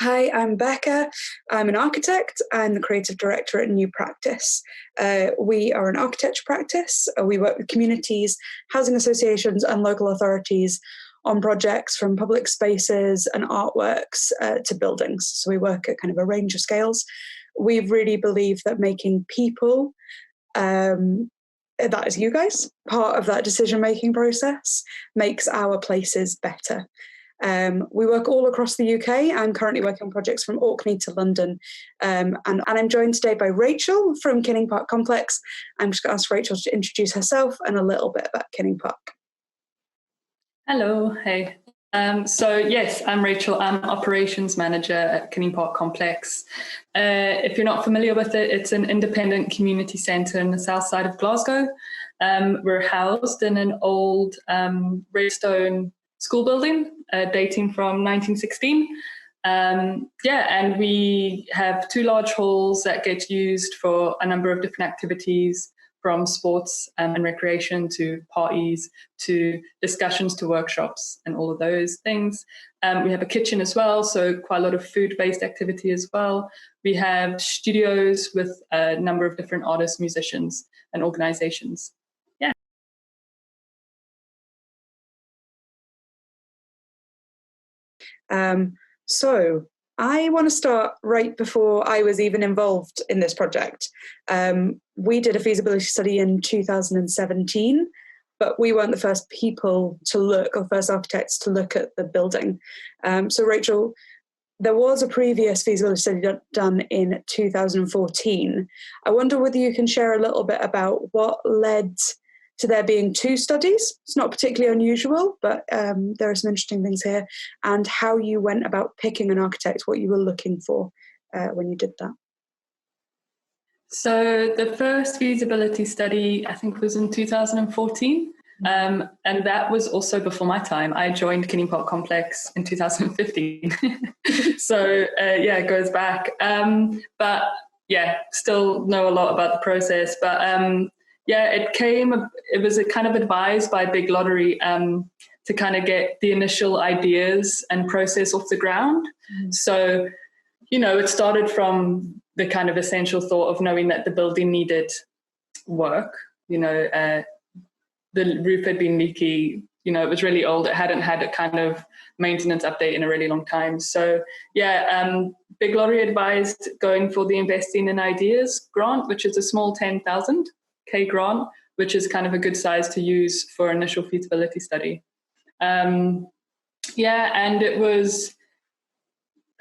Hi, I'm Becca. I'm an architect. I'm the creative director at New Practice. We are an architecture practice. We work with communities, housing associations, and local authorities on projects from public spaces and artworks to buildings. So we work at kind of a range of scales. We really believe that making people, that is you guys, part of that decision-making process makes our places better. We work all across the UK. I'm currently working on projects from Orkney to London. And I'm joined today by Rachael from Kinning Park Complex. I'm just going to ask Rachael to introduce herself and a little bit about Kinning Park. Hello, hey. So yes, I'm Rachael. I'm operations manager at Kinning Park Complex. If you're not familiar with it, it's an independent community centre in the south side of Glasgow. We're housed in an old red stone school building dating from 1916. And we have two large halls that get used for a number of different activities, from sports and recreation to parties to discussions to workshops and all of those things. We have a kitchen as well, so quite a lot of food-based activity as well. We have studios with a number of different artists, musicians and organizations. So I want to start right before I was even involved in this project. We did a feasibility study in 2017, but we weren't the first people to look, or first architects to look at the building. So Rachael, there was a previous feasibility study done in 2014. I wonder whether you can share a little bit about what led to there being two studies. It's not particularly unusual, but there are some interesting things here, and how you went about picking an architect, what you were looking for when you did that. So the first feasibility study, I think, was in 2014. And that was also before my time. I joined Kinning Park Complex in 2015. So it goes back. But still know a lot about the process. But it was kind of advised by Big Lottery to kind of get the initial ideas and process off the ground. So, it started from the kind of essential thought of knowing that the building needed work. The roof had been leaky, it was really old. It hadn't had a kind of maintenance update in a really long time. So Big Lottery advised going for the Investing in Ideas grant, which is a small 10,000 grant, which is kind of a good size to use for initial feasibility study. And it was,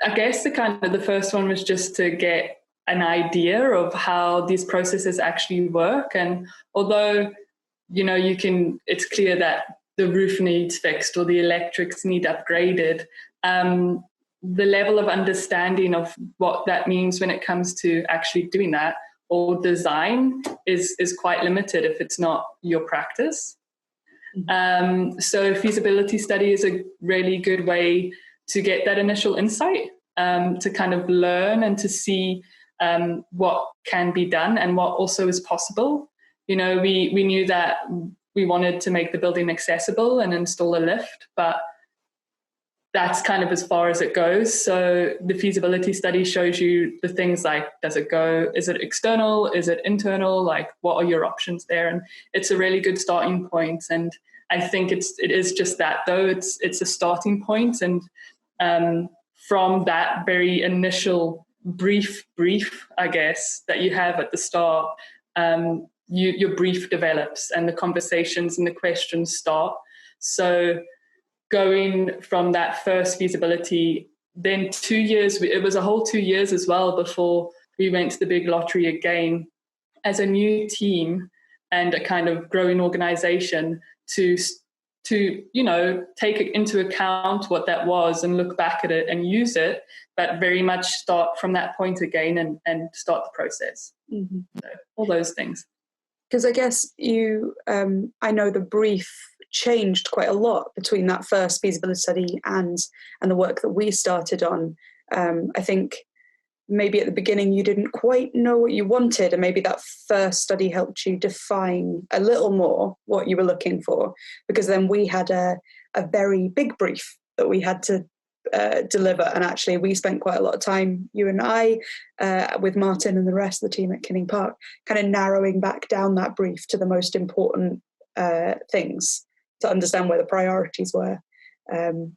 I guess the first one was just to get an idea of how these processes actually work. And although, it's clear that the roof needs fixed or the electrics need upgraded, the level of understanding of what that means when it comes to actually doing that or design is quite limited if it's not your practice. So feasibility study is a really good way to get that initial insight, to kind of learn and to see what can be done and what also is possible. We knew that we wanted to make the building accessible and install a lift, but that's kind of as far as it goes. So the feasibility study shows you the things like, is it external? Is it internal? Like, what are your options there? And it's a really good starting point. And I think it is just that, though. It's a starting point. And from that very initial brief, I guess, that you have at the start, your brief develops and the conversations and the questions start. So going from that first feasibility, then 2 years, it was a whole 2 years as well before we went to the Big Lottery again as a new team and a kind of growing organization to take into account what that was and look back at it and use it, but very much start from that point again and start the process. So, all those things. Because I guess I know the brief changed quite a lot between that first feasibility study and the work that we started on. I think maybe at the beginning you didn't quite know what you wanted, and maybe that first study helped you define a little more what you were looking for, because then we had a very big brief that we had to deliver. And actually, we spent quite a lot of time, you and I, with Martin and the rest of the team at Kinning Park, kind of narrowing back down that brief to the most important things to understand where the priorities were,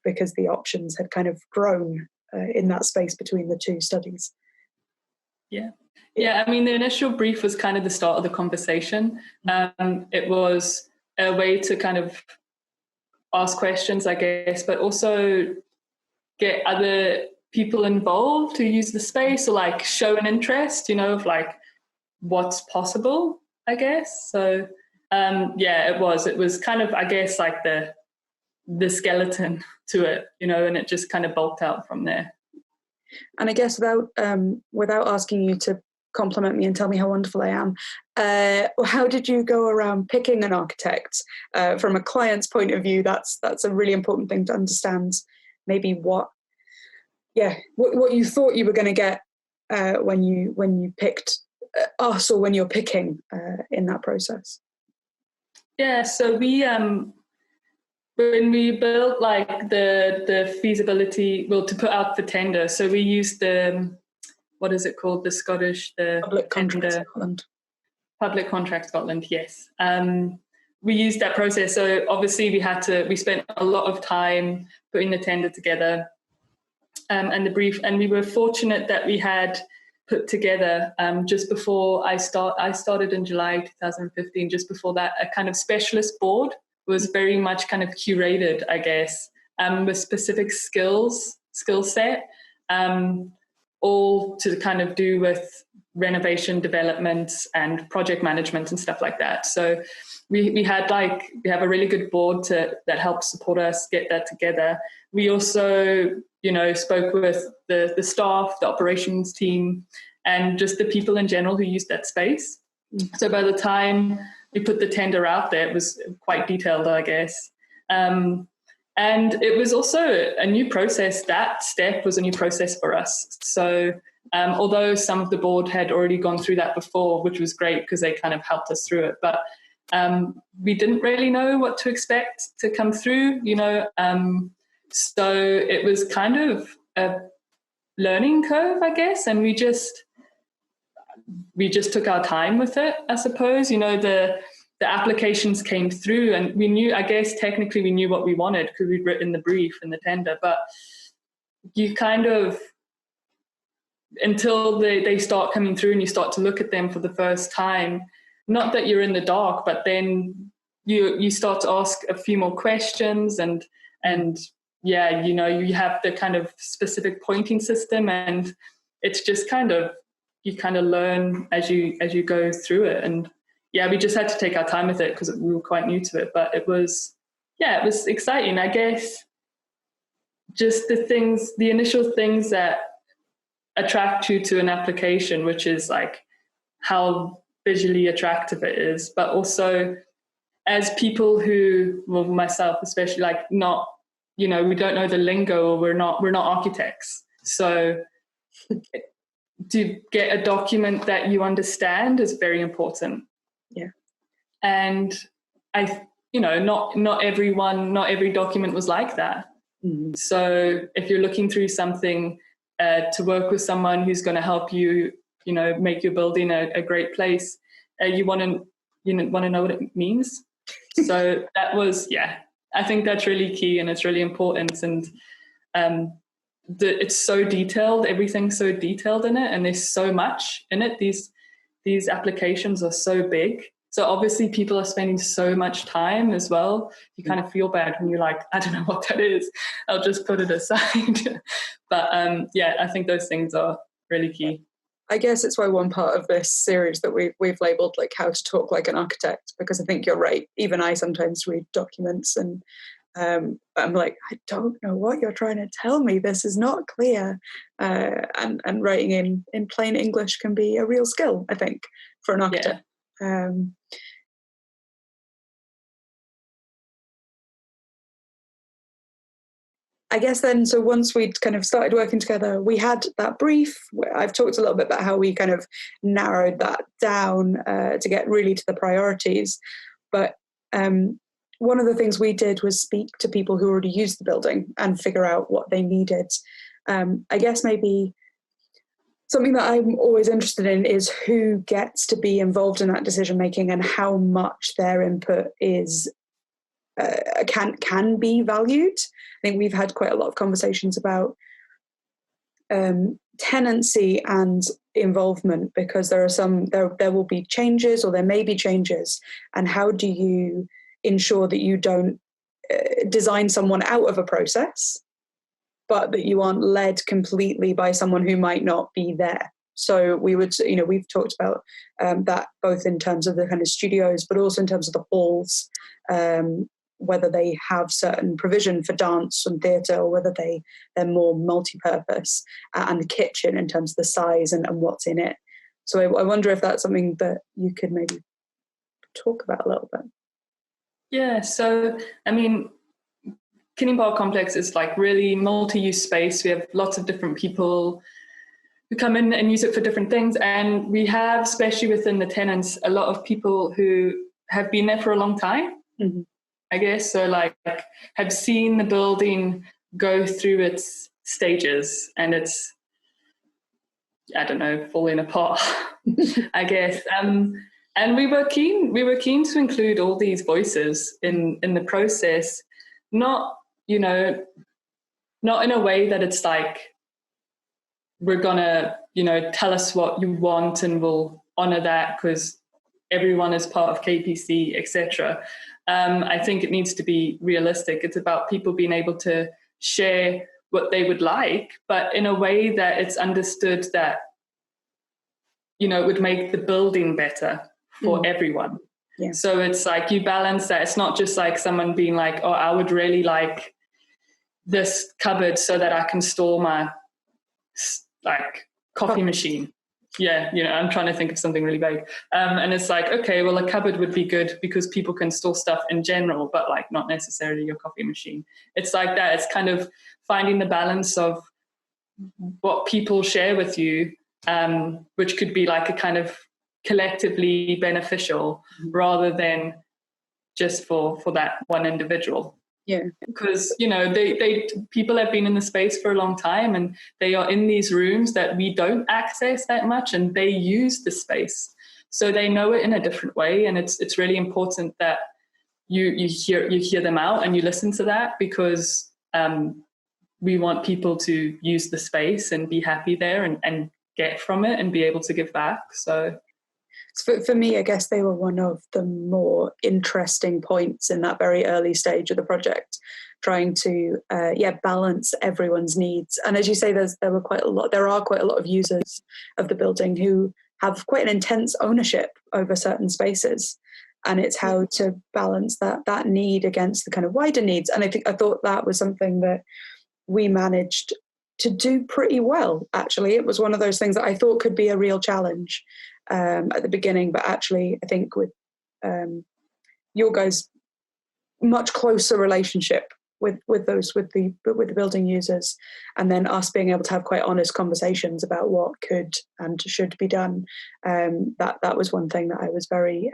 because the options had kind of grown in that space between the two studies. Yeah, I mean, the initial brief was kind of the start of the conversation. It was a way to kind of ask questions, I guess, but also get other people involved who use the space, or like show an interest, of like what's possible, I guess. So it was kind of, I guess, like the skeleton to it, and it just kind of bulked out from there. And I guess without asking you to compliment me and tell me how wonderful I am, how did you go around picking an architect? From a client's point of view, that's a really important thing to understand. Maybe what you thought you were going to get when you picked us, or when you're picking in that process. Yeah, so we when we built like the feasibility, to put out the tender, so we used what is it called? The Public Contract Scotland. Public Contract Scotland, yes. We used that process. So obviously we spent a lot of time putting the tender together, and the brief, and we were fortunate that we had put together just before I started in July 2015, just before that, a kind of specialist board was very much kind of curated, I guess, with specific skill set, all to kind of do with renovation development and project management and stuff like that. So we have a really good board that helps support us get that together. We also, spoke with the staff, the operations team, and just the people in general who use that space. So by the time we put the tender out there, it was quite detailed, I guess. And it was also a new process. That step was a new process for us. So although some of the board had already gone through that before, which was great because they kind of helped us through it, but we didn't really know what to expect to come through, so it was kind of a learning curve, I guess, and we just took our time with it, I suppose. The applications came through, and we knew, I guess technically we knew what we wanted because we'd written the brief and the tender, but you kind of, until they start coming through and you start to look at them for the first time, not that you're in the dark, but then you start to ask a few more questions, and you have the kind of specific pointing system, and it's just you kind of learn as you go through it. And we just had to take our time with it because we were quite new to it, but it was exciting, I guess. Just the initial things that attract you to an application, which is like how visually attractive it is, but also as people who, well, myself especially, like not, we don't know the lingo, or we're not architects. So to get a document that you understand is very important. Yeah. And not every document was like that. Mm-hmm. So if you're looking through something to work with someone who's going to help you, make your building a great place, you want to know what it means. So that was, I think that's really key, and it's really important. And it's so detailed, everything's so detailed in it, and there's so much in it. These applications are so big. So obviously people are spending so much time as well. You kind of feel bad when you're like, I don't know what that is, I'll just put it aside. But I think those things are really key. I guess it's why one part of this series that we've labelled like How to Talk Like an Architect, because I think you're right. Even I sometimes read documents and I'm like, I don't know what you're trying to tell me. This is not clear. And writing in plain English can be a real skill, I think, for an architect. Yeah. I guess then, so once we'd kind of started working together, we had that brief. I've talked a little bit about how we kind of narrowed that down to get really to the priorities. But one of the things we did was speak to people who already used the building and figure out what they needed. I guess maybe something that I'm always interested in is who gets to be involved in that decision making and how much their input is can be valued. I think we've had quite a lot of conversations about tenancy and involvement, because there will be changes, or there may be changes, and how do you ensure that you don't design someone out of a process, but that you aren't led completely by someone who might not be there. So we've talked about that both in terms of the kind of studios, but also in terms of the halls, whether they have certain provision for dance and theatre, or whether they're more multi-purpose, and the kitchen in terms of the size and what's in it. So I wonder if that's something that you could maybe talk about a little bit. Yeah, so I mean, Kinning Park Complex is like really multi-use space. We have lots of different people who come in and use it for different things. And we have, especially within the tenants, a lot of people who have been there for a long time, mm-hmm. I guess. So like have seen the building go through its stages and it's, I don't know, falling apart, I guess. And we were keen to include all these voices in the process, not in a way that it's like, we're gonna, tell us what you want and we'll honor that because everyone is part of KPC, etc. I think it needs to be realistic. It's about people being able to share what they would like, but in a way that it's understood that, it would make the building better for everyone. Yeah. So it's like you balance that. It's not just like someone being like, oh, I would really like this cupboard so that I can store my coffee machine. Yeah, I'm trying to think of something really vague. And it's like, okay, well, a cupboard would be good because people can store stuff in general, but like not necessarily your coffee machine. It's like that. It's kind of finding the balance of what people share with you, which could be like a kind of collectively beneficial rather than just for that one individual. Yeah, because they people have been in the space for a long time and they are in these rooms that we don't access that much, and they use the space, so they know it in a different way. And it's really important that you hear them out and you listen to that, because we want people to use the space and be happy there and get from it and be able to give back. So for me, I guess they were one of the more interesting points in that very early stage of the project, trying to balance everyone's needs. And as you say, there are quite a lot of users of the building who have quite an intense ownership over certain spaces, and it's how to balance that need against the kind of wider needs. And I thought that was something that we managed to do pretty well. Actually, it was one of those things that I thought could be a real challenge at the beginning, but actually I think with your guys' much closer relationship with the building users, and then us being able to have quite honest conversations about what could and should be done, that was one thing that I was very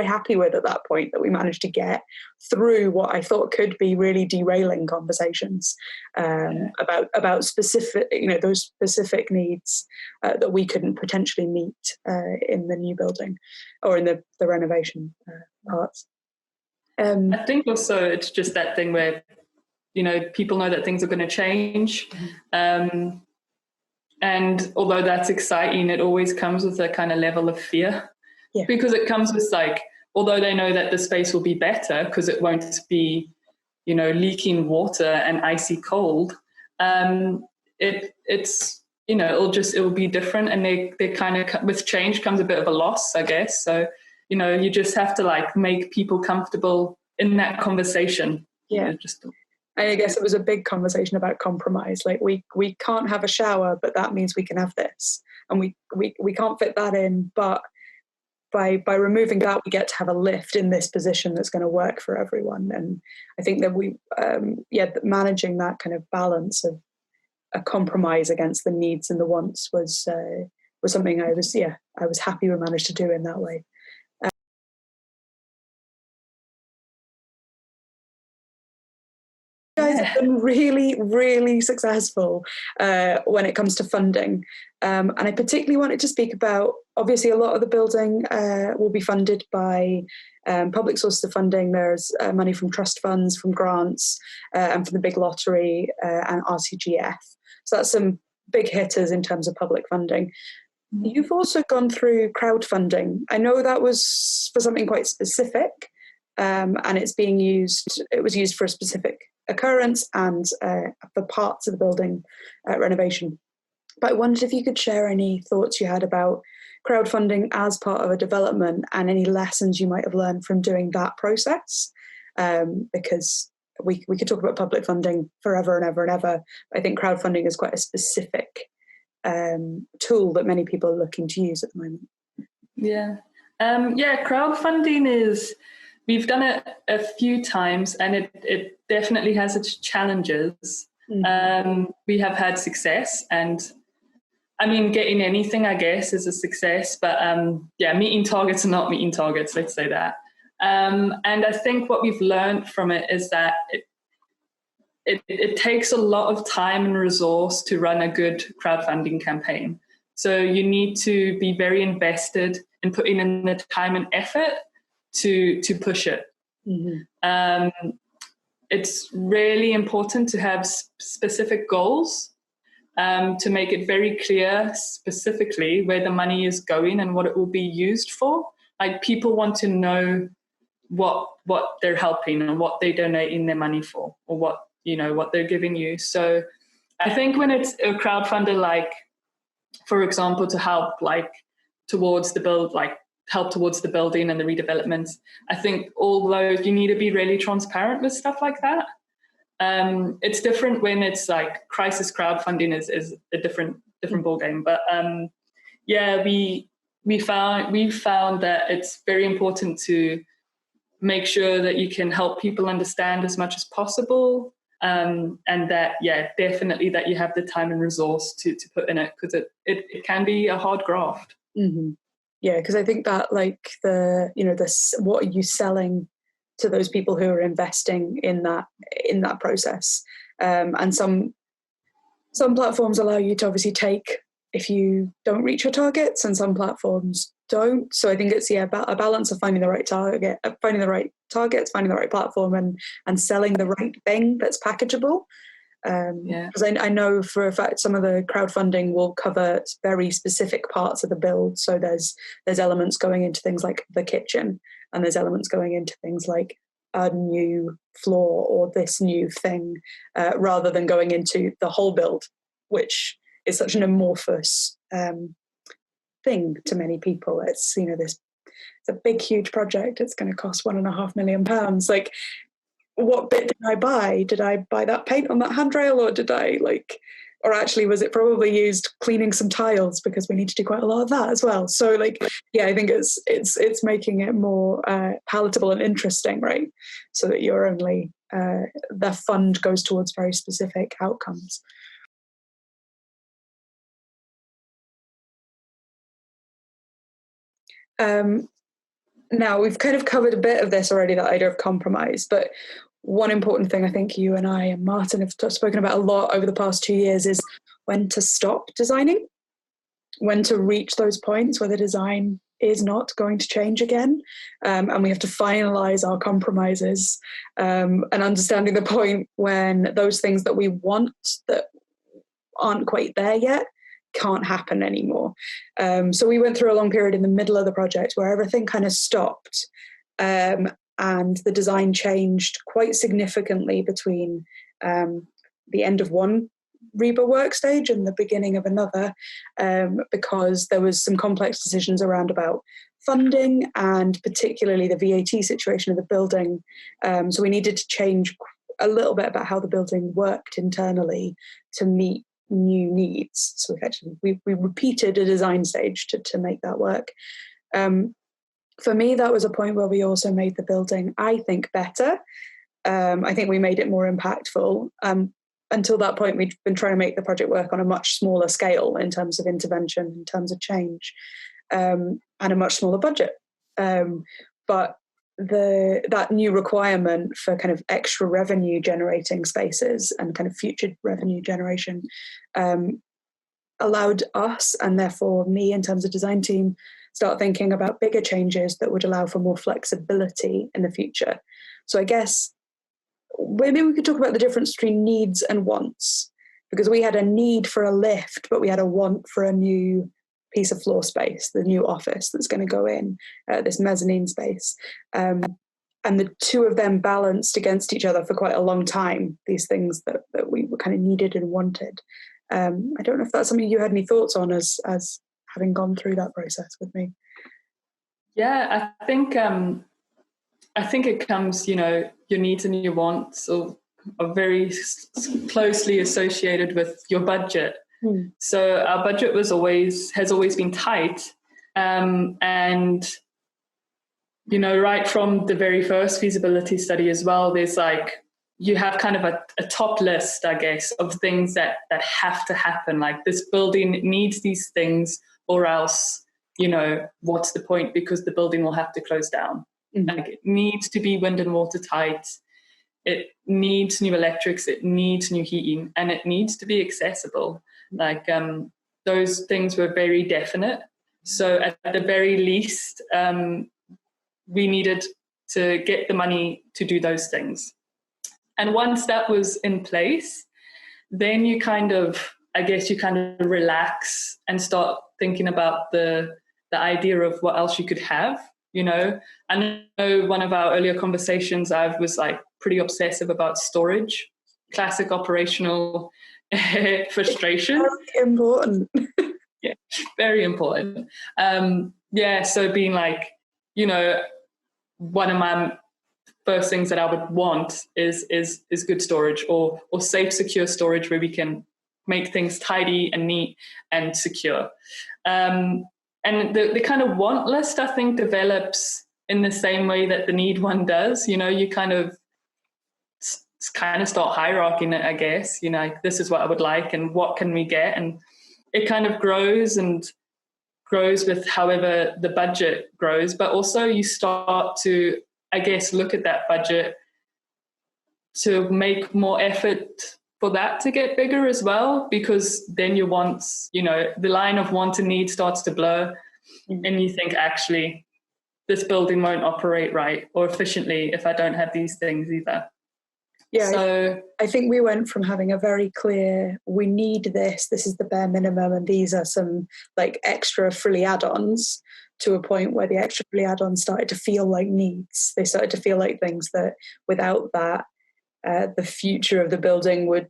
happy with at that point, that we managed to get through what I thought could be really derailing conversations about specific those specific needs that we couldn't potentially meet in the new building or in the renovation parts. I think also it's just that thing where people know that things are going to change. And although that's exciting, it always comes with a kind of level of fear, because it comes with like, although they know that the space will be better because it won't be, leaking water and icy cold, it's, it'll be different. And they kind of, with change comes a bit of a loss, I guess. So, you just have to like make people comfortable in that conversation. Yeah. I guess it was a big conversation about compromise. Like we can't have a shower, but that means we can have this, and we can't fit that in. But by removing that, we get to have a lift in this position that's going to work for everyone. And I think that we, managing that kind of balance of a compromise against the needs and the wants was something I was happy we managed to do in that way. been really, really successful when it comes to funding. And I particularly wanted to speak about, obviously, a lot of the building will be funded by public sources of funding. There's money from trust funds, from grants, and from the big lottery and RCGF. So that's some big hitters in terms of public funding. You've also gone through crowdfunding. I know that was for something quite specific, and it was used for a specific occurrence and for parts of the building renovation. But I wondered if you could share any thoughts you had about crowdfunding as part of a development and any lessons you might have learned from doing that process, because we could talk about public funding forever and ever and ever. I think crowdfunding is quite a specific tool that many people are looking to use at the moment. Crowdfunding we've done it a few times, and it definitely has its challenges. We have had success, and I mean, getting anything, I guess, is a success, but meeting targets are not meeting targets, let's say that. And I think what we've learned from it is that it takes a lot of time and resource to run a good crowdfunding campaign. So you need to be very invested in putting in the time and effort to push it. It's really important to have specific goals, to make it very clear specifically where the money is going and what it will be used for. Like, people want to know what they're helping and what they're donating their money for, or what they're giving you. So I think when it's a crowdfunder, like, for example, to help towards the building and the redevelopment, I think although you need to be really transparent with stuff like that. It's different when it's like crisis crowdfunding is a different ballgame. But we found that it's very important to make sure that you can help people understand as much as possible, and that definitely that you have the time and resource to put in it, because it can be a hard graft. Because I think that, like, what are you selling to those people who are investing in that process, and some platforms allow you to obviously take if you don't reach your targets, and some platforms don't. So I think it's a balance of finding the right target, finding the right targets, finding the right platform, and selling the right thing that's packageable. Because I know for a fact some of the crowdfunding will cover very specific parts of the build. So there's elements going into things like the kitchen, and there's elements going into things like a new floor or this new thing, rather than going into the whole build, which is such an amorphous thing to many people. It's it's a big, huge project. It's going to cost £1.5 million. Like, what bit did I buy? Did I buy that paint on that handrail, or did I or actually was it probably used cleaning some tiles, because we need to do quite a lot of that as well. So I think it's making it more palatable and interesting, right? So that you're only the fund goes towards very specific outcomes. Now, we've kind of covered a bit of this already, that idea of compromise, but one important thing I think you and I and Martin have spoken about a lot over the past 2 years is when to stop designing, when to reach those points where the design is not going to change again, and we have to finalise our compromises, and understanding the point when those things that we want that aren't quite there yet can't happen anymore. So we went through a long period in the middle of the project where everything kind of stopped, and the design changed quite significantly between the end of one REBA work stage and the beginning of another, because there was some complex decisions around about funding and particularly the VAT situation of the building. So we needed to change a little bit about how the building worked internally to meet new needs. So effectively we repeated a design stage to make that work. For me, that was a point where we also made the building, I think, better. I think we made it more impactful. Until that point, we'd been trying to make the project work on a much smaller scale in terms of intervention, in terms of change, and a much smaller budget. But that new requirement for kind of extra revenue generating spaces and kind of future revenue generation allowed us, and therefore me in terms of design team, start thinking about bigger changes that would allow for more flexibility in the future. So I guess maybe we could talk about the difference between needs and wants, because we had a need for a lift, but we had a want for a new piece of floor space, the new office that's going to go in, this mezzanine space. And the two of them balanced against each other for quite a long time, these things that we were kind of needed and wanted. I don't know if that's something you had any thoughts on as having gone through that process with me. Yeah, I think it comes, your needs and your wants are very closely associated with your budget. So our budget has always been tight, and right from the very first feasibility study as well, there's you have kind of a top list, I guess, of things that have to happen. Like, this building needs these things, or else, what's the point? Because the building will have to close down. Like, it needs to be wind and water tight. It needs new electrics. It needs new heating, and it needs to be accessible. Those things were very definite. So at the very least, we needed to get the money to do those things. And once that was in place, then you kind of relax and start thinking about the idea of what else you could have. I know one of our earlier conversations, I was pretty obsessive about storage, classic operational frustration. Very important. Yeah, very important. So being one of my first things that I would want is good storage, or safe, secure storage, where we can make things tidy and neat and secure. And the kind of want list, I think, develops in the same way that the need one does. You kind of start hierarchying it, I guess. This is what I would like, and what can we get? And it kind of grows with however the budget grows. But also you start to, I guess, look at that budget to make more effort for that to get bigger as well, because then your wants, the line of want and need starts to blur, and you think, actually, this building won't operate right or efficiently if I don't have these things either. Yeah, so I think we went from having a very clear, we need this is the bare minimum, and these are some extra frilly add-ons, to a point where the extra frilly add-ons started to feel like needs. They started to feel like things that without that, the future of the building would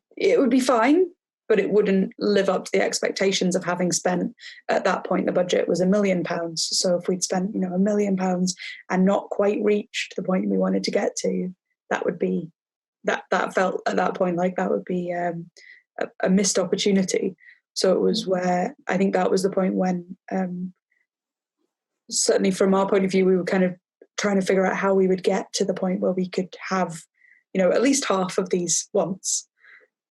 be fine, but it wouldn't live up to the expectations of having spent, at that point, the budget was £1 million. So if we'd spent, £1 million and not quite reached the point we wanted to get to, that would be, that felt at that point like that would be a missed opportunity. So it was where, I think that was the point when, certainly from our point of view, we were kind of trying to figure out how we would get to the point where we could have, at least half of these wants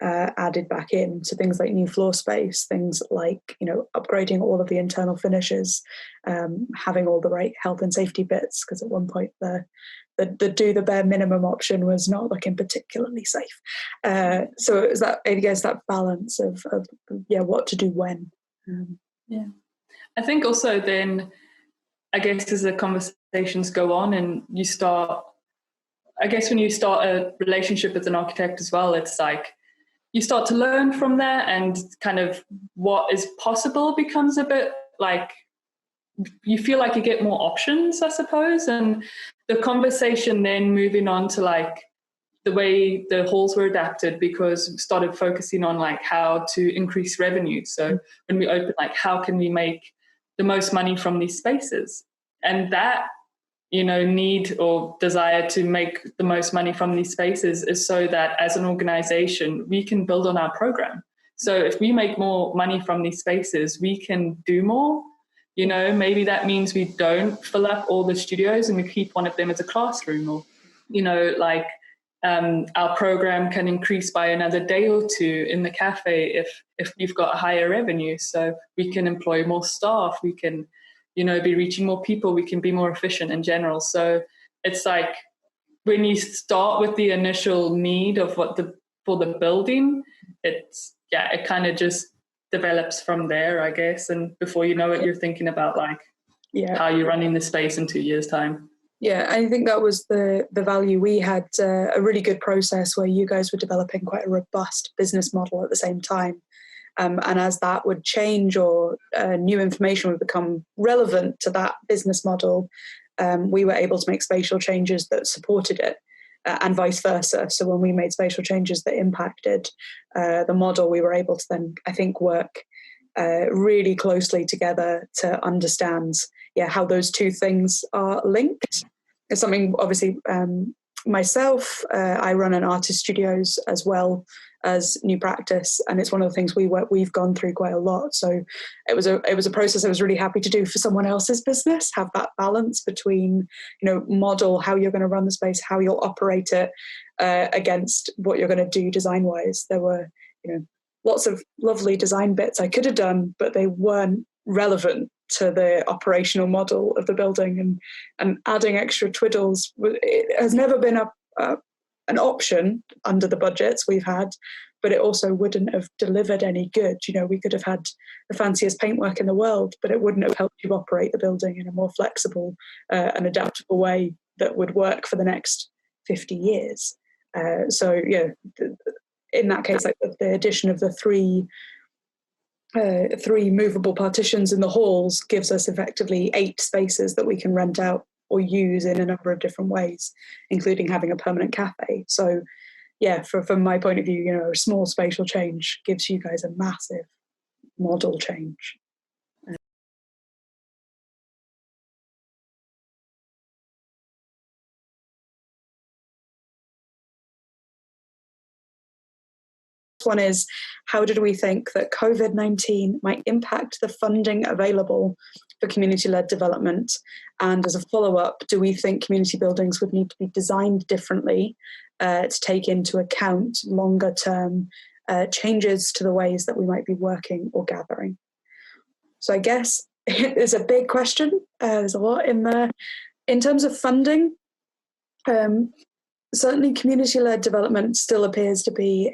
added back in. So things like new floor space, things like, upgrading all of the internal finishes, having all the right health and safety bits, because at one point the do the bare minimum option was not looking particularly safe. So it was that, I guess, that balance of what to do when. Yeah. I think also then, I guess, as the conversations go on and you start, I guess when you start a relationship with an architect as well, it's you start to learn from that, and kind of what is possible becomes a bit you feel like you get more options, I suppose. And the conversation then moving on to the way the halls were adapted, because we started focusing on how to increase revenue. So when we open, how can we make the most money from these spaces? And that, need or desire to make the most money from these spaces is so that as an organization, we can build on our program. So if we make more money from these spaces, we can do more. Maybe that means we don't fill up all the studios and we keep one of them as a classroom, or, our program can increase by another day or two in the cafe if we've got higher revenue. So we can employ more staff, we can, be reaching more people, we can be more efficient in general. So it's like when you start with the initial need of for the building, it kind of just develops from there, I guess. And before you know it, you're thinking about like how you're running the space in 2 years' time. Yeah, I think that was the value. We had a really good process where you guys were developing quite a robust business model at the same time. And as that would change or new information would become relevant to that business model, we were able to make spatial changes that supported it and vice versa. So when we made spatial changes that impacted the model, we were able to then, I think, work really closely together to understand how those two things are linked. It's something, obviously, myself, I run an artist studios as well as New Practice, and it's one of the things we've gone through quite a lot. So it was a process I was really happy to do for someone else's business, have that balance between, model how you're going to run the space, how you'll operate it against what you're going to do design wise. There were lots of lovely design bits I could have done, but they weren't relevant to the operational model of the building, and adding extra twiddles, it has never been an option under the budgets we've had, but it also wouldn't have delivered any good. We could have had the fanciest paintwork in the world, but it wouldn't have helped you operate the building in a more flexible and adaptable way that would work for the next 50 years. So in that case, like the addition of the three movable partitions in the halls gives us effectively 8 spaces that we can rent out or use in a number of different ways, including having a permanent cafe. So from my point of view, a small spatial change gives you guys a massive model change. One is, how did we think that COVID-19 might impact the funding available for community-led development? And as a follow-up, do we think community buildings would need to be designed differently to take into account longer-term changes to the ways that we might be working or gathering? So I guess it's a big question. There's a lot in there. In terms of funding, certainly community-led development still appears to be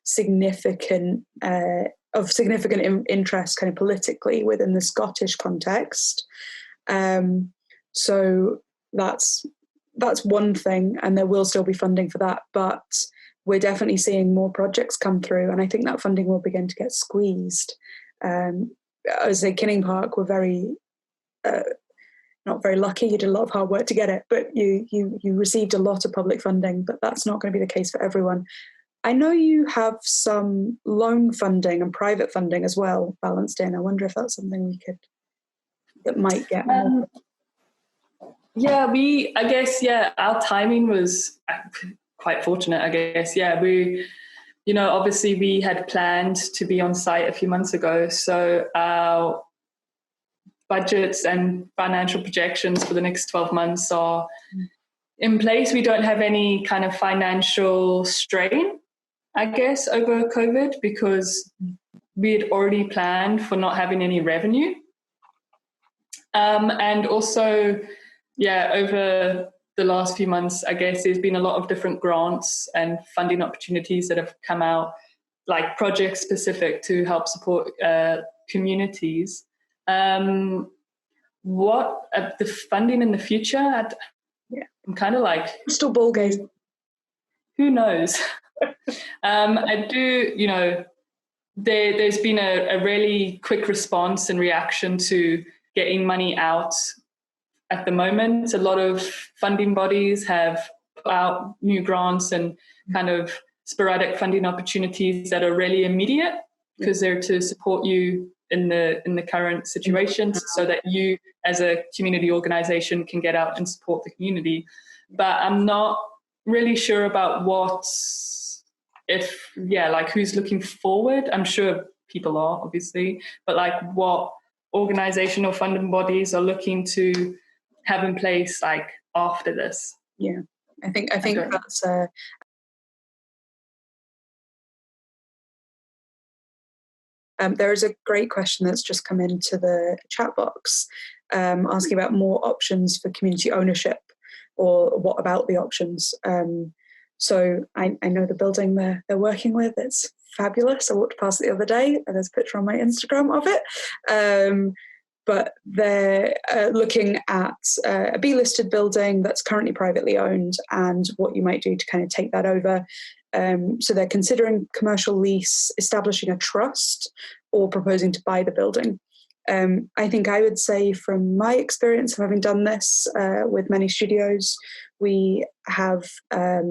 significant interest kind of politically within the Scottish context. So that's one thing, and there will still be funding for that, but we're definitely seeing more projects come through, and I think that funding will begin to get squeezed. I would say Kinning Park were very not very lucky. You did a lot of hard work to get it, but you received a lot of public funding, but that's not going to be the case for everyone. I know you have some loan funding and private funding as well balanced in. I wonder if that's something that might get more. Our timing was quite fortunate, I guess. We, obviously we had planned to be on site a few months ago, so our budgets and financial projections for the next 12 months are in place. We don't have any kind of financial strain, I guess, over COVID, because we had already planned for not having any revenue. And also, over the last few months, I guess there's been a lot of different grants and funding opportunities that have come out, like project specific to help support communities. What the funding in the future? I'm kind of like still ball game. Who knows? I do, there's been a really quick response and reaction to getting money out. At the moment, a lot of funding bodies have put out new grants and kind of sporadic funding opportunities that are really immediate, because they're to support you in the current situations, so that you as a community organization can get out and support the community. But I'm not really sure about who's looking forward. I'm sure people are, obviously, but like what organizational funding bodies are looking to have in place like after this. Yeah, I think that's there is a great question that's just come into the chat box asking about more options for community ownership or what about the options. So I know the building they're working with. It's fabulous. I walked past it the other day, and there's a picture on my Instagram of it. But they're looking at a B-listed building that's currently privately owned and what you might do to kind of take that over. So they're considering commercial lease, establishing a trust, or proposing to buy the building. I think I would say from my experience of having done this with many studios, we have a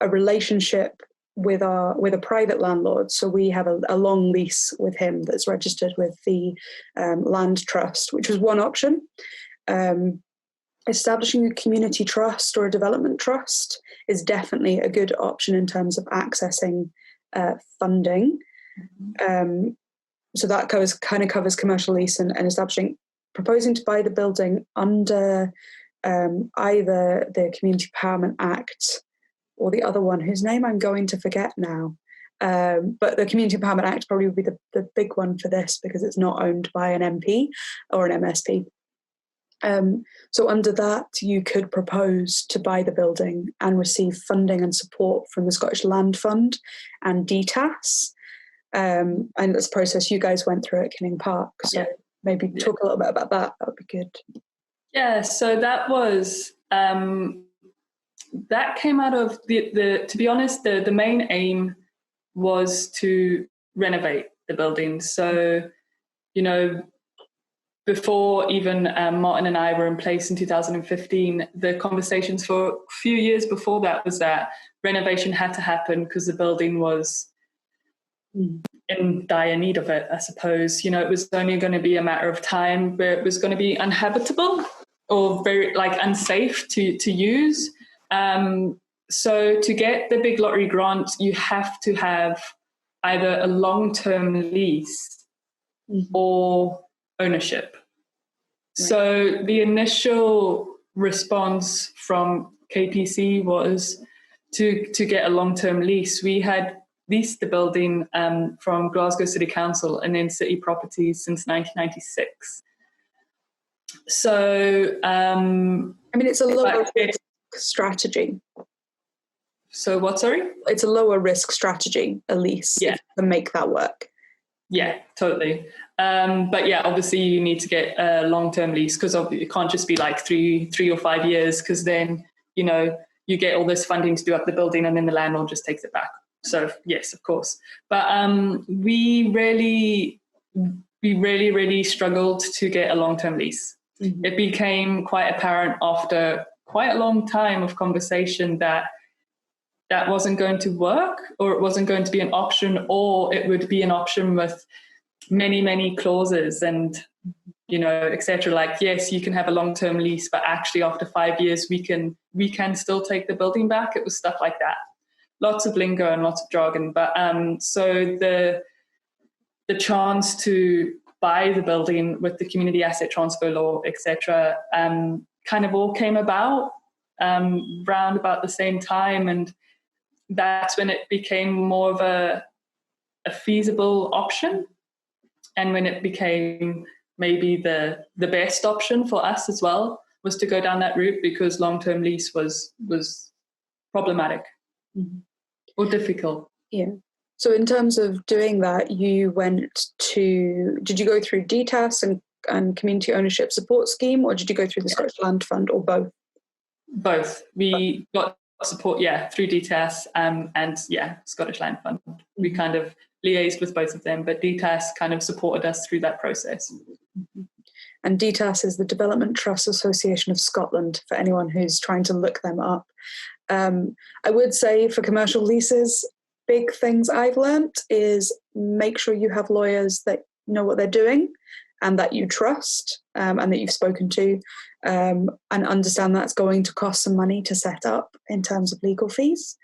relationship with a private landlord. So we have a long lease with him that's registered with the land trust, which was one option. Establishing a community trust or a development trust is definitely a good option in terms of accessing funding. So that covers commercial lease and proposing to buy the building under either the Community Empowerment Act or the other one, whose name I'm going to forget now. But the Community Empowerment Act probably would be the big one for this, because it's not owned by an MP or an MSP. So under that, you could propose to buy the building and receive funding and support from the Scottish Land Fund and DTAS. And that's a process you guys went through at Kinning Park. So maybe talk a little bit about that. That would be good. Yeah, so that was... that came out of to be honest, the main aim was to renovate the building. So, before even Martin and I were in place in 2015, the conversations for a few years before that was that renovation had to happen because the building was in dire need of it, I suppose. It was only going to be a matter of time where it was going to be uninhabitable or very unsafe to use. So to get the big lottery grant, you have to have either a long-term lease or ownership. Right. So the initial response from KPC was to get a long-term lease. We had leased the building from Glasgow City Council and then City Properties since 1996. So it's a lower risk strategy. So what, sorry? It's a lower risk strategy, a lease, if you can make that work. Yeah, totally. But yeah, obviously you need to get a long-term lease, because it can't just be like three or 5 years, because then, you get all this funding to do up the building and then the landlord just takes it back. So yes, of course. But we really struggled to get a long-term lease. Mm-hmm. It became quite apparent after quite a long time of conversation that wasn't going to work, or it wasn't going to be an option, or it would be an option with many, many clauses and, etc. Like, yes, you can have a long-term lease, but actually after 5 years, we can still take the building back. It was stuff like that. Lots of lingo and lots of jargon. But so the chance to buy the building with the community asset transfer law, etc., kind of all came about round about the same time, and that's when it became more of a feasible option, and when it became maybe the best option for us as well, was to go down that route, because long-term lease was problematic or difficult. Yeah. So in terms of doing that, did you go through DTAS and Community Ownership Support Scheme, or did you go through the Scottish Land Fund, or both? Both. We got support, through DTAS and Scottish Land Fund. Mm-hmm. We kind of liaised with both of them, but DTAS kind of supported us through that process. Mm-hmm. And DTAS is the Development Trust Association of Scotland, for anyone who's trying to look them up. I would say for commercial leases, big things I've learnt is make sure you have lawyers that know what they're doing and that you trust and that you've spoken to, and understand that's going to cost some money to set up in terms of legal fees.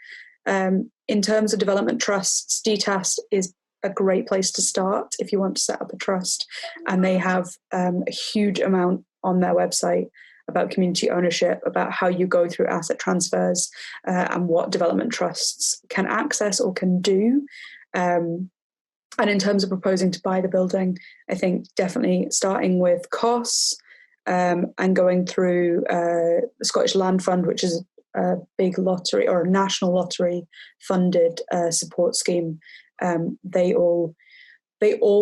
In terms of development trusts, DTAS is a great place to start if you want to set up a trust, and they have a huge amount on their website about community ownership, about how you go through asset transfers, and what development trusts can access or can do. And in terms of proposing to buy the building, I think definitely starting with costs and going through the Scottish Land Fund, which is a big lottery or a national lottery funded support scheme. They all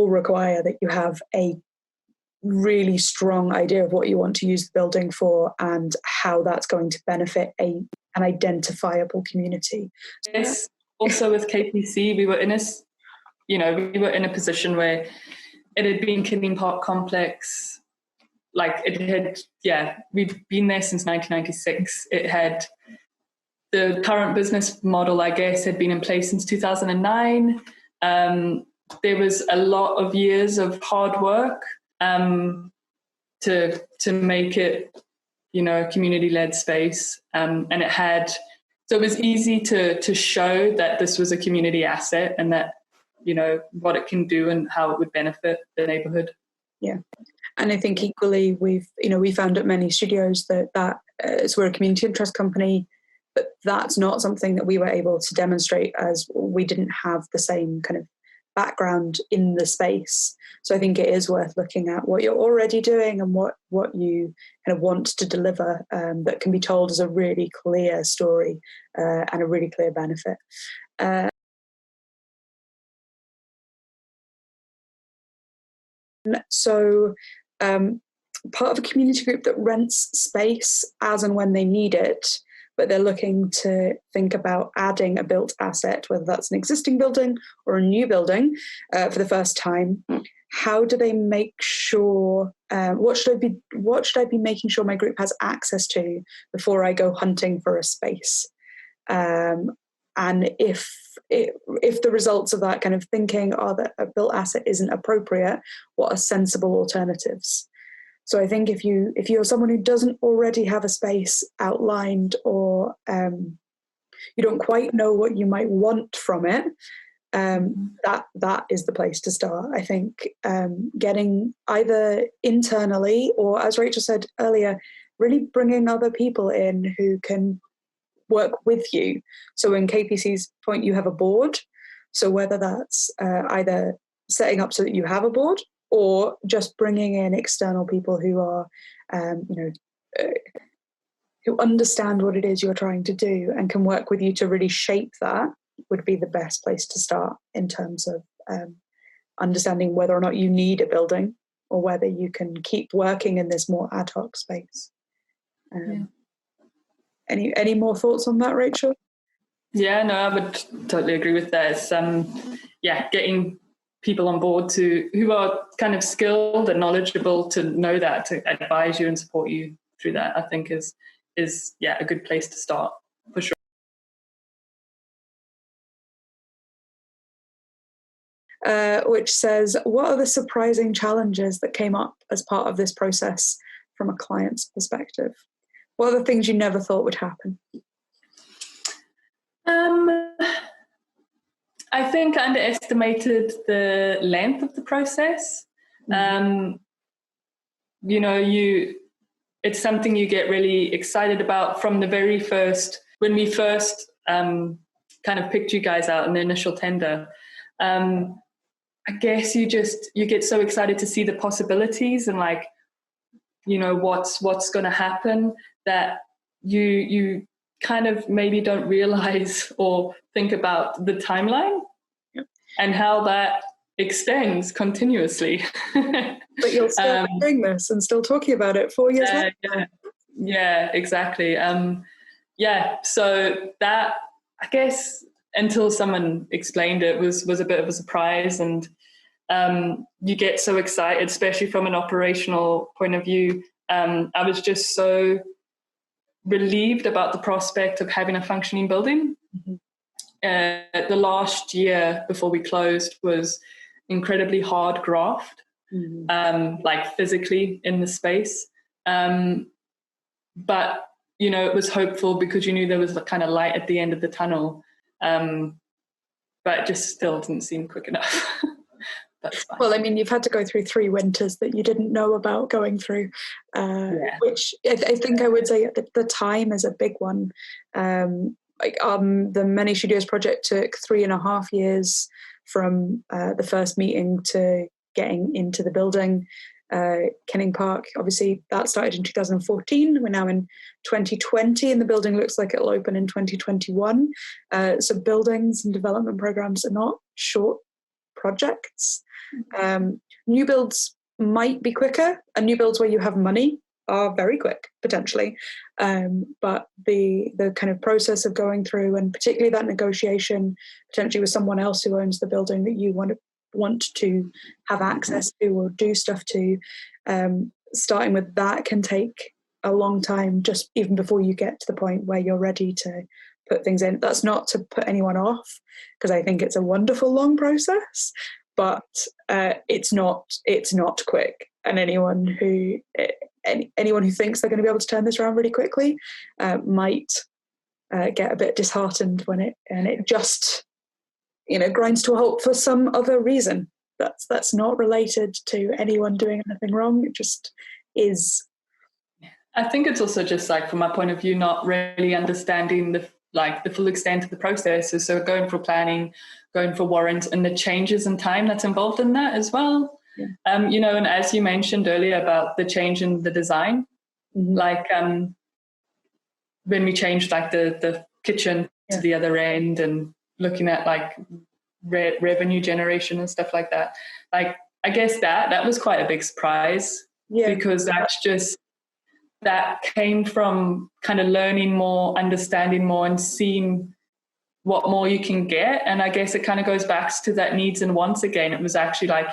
require that you have a really strong idea of what you want to use the building for and how that's going to benefit an identifiable community. Yes. Also with KPC, we were in a position where it had been Kinning Park Complex, we'd been there since 1996. It had the current business model, I guess, had been in place since 2009. There was a lot of years of hard work to make it, a community-led space, and it was easy to show that this was a community asset and that what it can do and how it would benefit the neighbourhood. Yeah, and I think equally we found at many studios that we're a community interest company, but that's not something that we were able to demonstrate as we didn't have the same kind of background in the space. So I think it is worth looking at what you're already doing and what you kind of want to deliver, that can be told as a really clear story and a really clear benefit. So part of a community group that rents space as and when they need it, but they're looking to think about adding a built asset, whether that's an existing building or a new building for the first time. How do they make sure, what should I be making sure my group has access to before I go hunting for a space? And if the results of that kind of thinking are that a built asset isn't appropriate, what are sensible alternatives? So I think if you're someone who doesn't already have a space outlined, or you don't quite know what you might want from it, that is the place to start. I think getting either internally or, as Rachel said earlier, really bringing other people in who can work with you. So in KPC's point, you have a board. So whether that's either setting up so that you have a board, or just bringing in external people who are, who understand what it is you're trying to do and can work with you to really shape that, would be the best place to start in terms of understanding whether or not you need a building or whether you can keep working in this more ad hoc space. Any more thoughts on that, Rachel? Yeah, no, I would totally agree with that. It's, getting people on board who are kind of skilled and knowledgeable to know that, to advise you and support you through that, I think is a good place to start, for sure. Which says, what are the surprising challenges that came up as part of this process from a client's perspective? What are the things you never thought would happen? I think I underestimated the length of the process. It's something you get really excited about from the very first, when we first kind of picked you guys out in the initial tender. I guess you get so excited to see the possibilities and what's going to happen, that you kind of maybe don't realize or think about the timeline and how that extends continuously. But you're still doing this and still talking about it 4 years later. Yeah, exactly. So that, I guess, until someone explained it, was a bit of a surprise, and you get so excited, especially from an operational point of view. I was just so relieved about the prospect of having a functioning building. The last year before we closed was incredibly hard graft, physically in the space. But, it was hopeful because you knew there was a kind of light at the end of the tunnel. But it just still didn't seem quick enough. That's fine. Well, I mean, you've had to go through 3 winters that you didn't know about going through, which I think I would say at the time is a big one. The Many Studios project took 3.5 years from the first meeting to getting into the building. Kinning Park, obviously that started in 2014. We're now in 2020 and the building looks like it'll open in 2021. So buildings and development programs are not short projects. New builds might be quicker, and new builds where you have money are very quick, potentially. But the kind of process of going through, and particularly that negotiation potentially with someone else who owns the building that you want to have access to or do stuff to, starting with that can take a long time, just even before you get to the point where you're ready to put things in. That's not to put anyone off, because I think it's a wonderful long process, but it's not quick. And anyone who thinks they're going to be able to turn this around really quickly might get a bit disheartened when it just grinds to a halt for some other reason that's not related to anyone doing anything wrong. It just is. I think it's also just like, from my point of view, not really understanding the full extent of the process. So going for planning, going for warrants, and the changes in time that's involved in that as well. Yeah. And as you mentioned earlier about the change in the design, like when we changed like the kitchen to the other end, and looking at like revenue generation and stuff like that. Like, I guess that was quite a big surprise, because that came from kind of learning more, understanding more, and seeing what more you can get. And I guess it kind of goes back to that needs and wants again. It was actually like,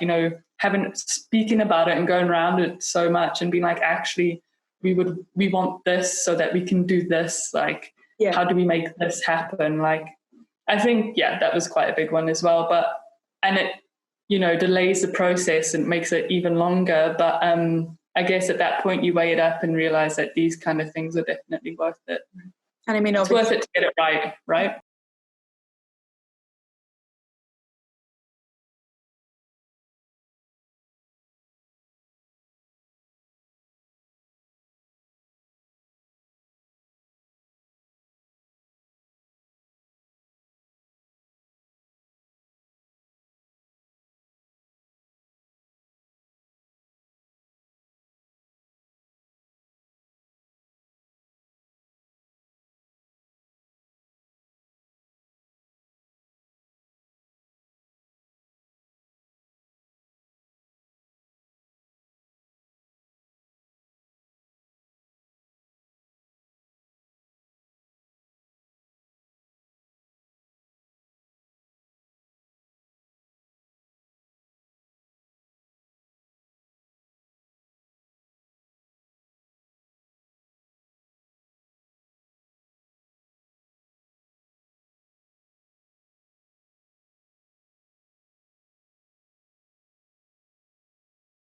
speaking about it and going around it so much and being like, actually, we want this so that we can do this. Like, how do we make this happen? Like, I think, that was quite a big one as well. And it, delays the process and makes it even longer. But I guess at that point you weigh it up and realize that these kind of things are definitely worth it. And I mean, it's worth it to get it right?